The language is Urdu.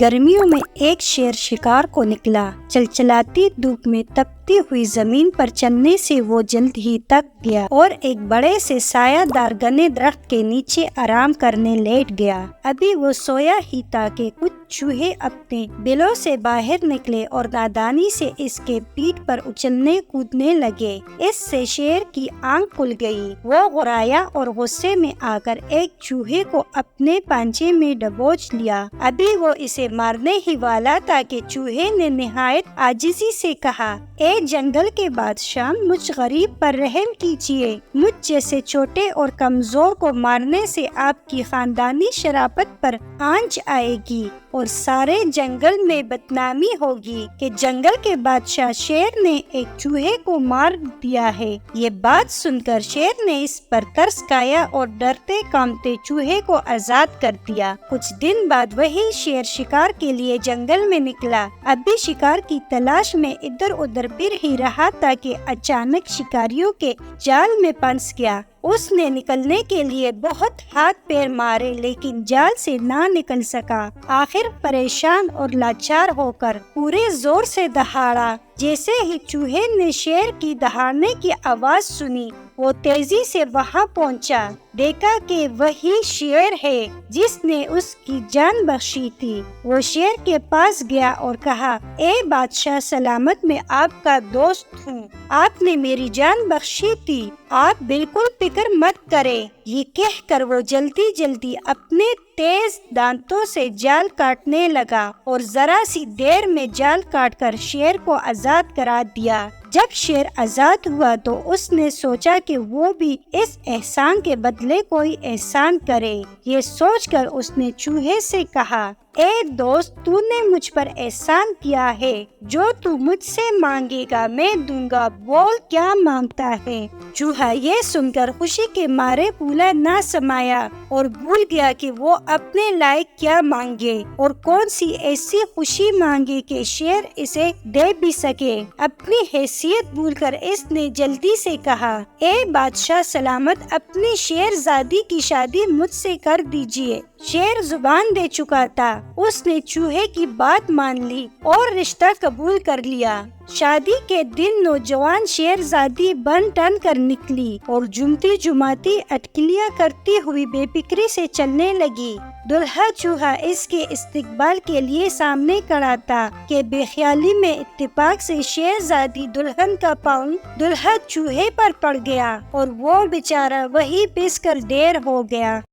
گرمیوں میں ایک شیر شکار کو نکلا۔ چلچلاتی دھوپ میں تپتی ہوئی زمین پر چلنے سے وہ جلد ہی تک گیا اور ایک بڑے سے سایہ دار گھنے درخت کے نیچے آرام کرنے لیٹ گیا۔ ابھی وہ سویا ہی تھا کہ کچھ چوہے اپنے بلوں سے باہر نکلے اور نادانی سے اس کے پیٹھ پر اچھلنے کودنے لگے۔ اس سے شیر کی آنکھ کھل گئی۔ وہ غرایا اور غصے میں آ کر ایک چوہے کو اپنے پانجے میں دبوچ لیا۔ ابھی وہ اسے مارنے ہی والا تھا کہ چوہے نے نہایت عاجزی سے کہا، اے جنگل کے بادشاہ، مجھ غریب پر رحم کیجیے۔ مجھ جیسے چھوٹے اور کمزور کو مارنے سے آپ کی خاندانی شرافت پر آنچ آئے گی اور سارے جنگل میں بدنامی ہوگی کہ جنگل کے بادشاہ شیر نے ایک چوہے کو مار دیا ہے۔ یہ بات سن کر شیر نے اس پر ترس کھایا اور ڈرتے کانپتے چوہے کو آزاد کر دیا۔ کچھ دن بعد وہی شیر شکار کے لیے جنگل میں نکلا۔ اب بھی شکار کی تلاش میں ادھر ادھر پھر ہی رہا تھا کہ اچانک شکاریوں کے جال میں پھنس گیا۔ اس نے نکلنے کے لیے بہت ہاتھ پیر مارے لیکن جال سے نہ نکل سکا۔ آخر پریشان اور لاچار ہو کر پورے زور سے دہاڑا۔ جیسے ہی چوہے نے شیر کی دہاڑنے کی آواز سنی، وہ تیزی سے وہاں پہنچا۔ دیکھا کہ وہی شیر ہے جس نے اس کی جان بخشی تھی۔ وہ شیر کے پاس گیا اور کہا، اے بادشاہ سلامت، میں آپ کا دوست ہوں۔ آپ نے میری جان بخشی تھی، آپ بالکل فکر مت کریں۔ یہ کہہ کر وہ جلدی جلدی اپنے تیز دانتوں سے جال کاٹنے لگا اور ذرا سی دیر میں جال کاٹ کر شیر کو آزاد کرا دیا۔ جب شیر آزاد ہوا تو اس نے سوچا کہ وہ بھی اس احسان کے بدلے کوئی احسان کرے۔ یہ سوچ کر اس نے چوہے سے کہا، اے دوست، تو نے مجھ پر احسان کیا ہے، جو تو مجھ سے مانگے گا میں دوں گا، بول کیا مانگتا ہے؟ چوہا یہ سن کر خوشی کے مارے پھولا نہ سمایا اور بھول گیا کہ وہ اپنے لائق کیا مانگے اور کون سی ایسی خوشی مانگے کہ شیر اسے دے بھی سکے۔ اپنی حیثیت بھول کر اس نے جلدی سے کہا، اے بادشاہ سلامت، اپنی شیرزادی کی شادی مجھ سے کر دیجیے۔ شیر زبان دے چکا تھا، اس نے چوہے کی بات مان لی اور رشتہ قبول کر لیا۔ شادی کے دن نوجوان شیرزادی بن ٹن کر نکلی اور جھومتی جھماتی اٹکلیاں کرتی ہوئی بے فکری سے چلنے لگی۔ دلہا چوہا اس کے استقبال کے لیے سامنے کھڑا تھا کہ بے خیالی میں اتفاق سے شیرزادی دلہن کا پاؤں دلہا چوہے پر پڑ گیا اور وہ بیچارہ وہیں پس کر ڈھیر ہو گیا۔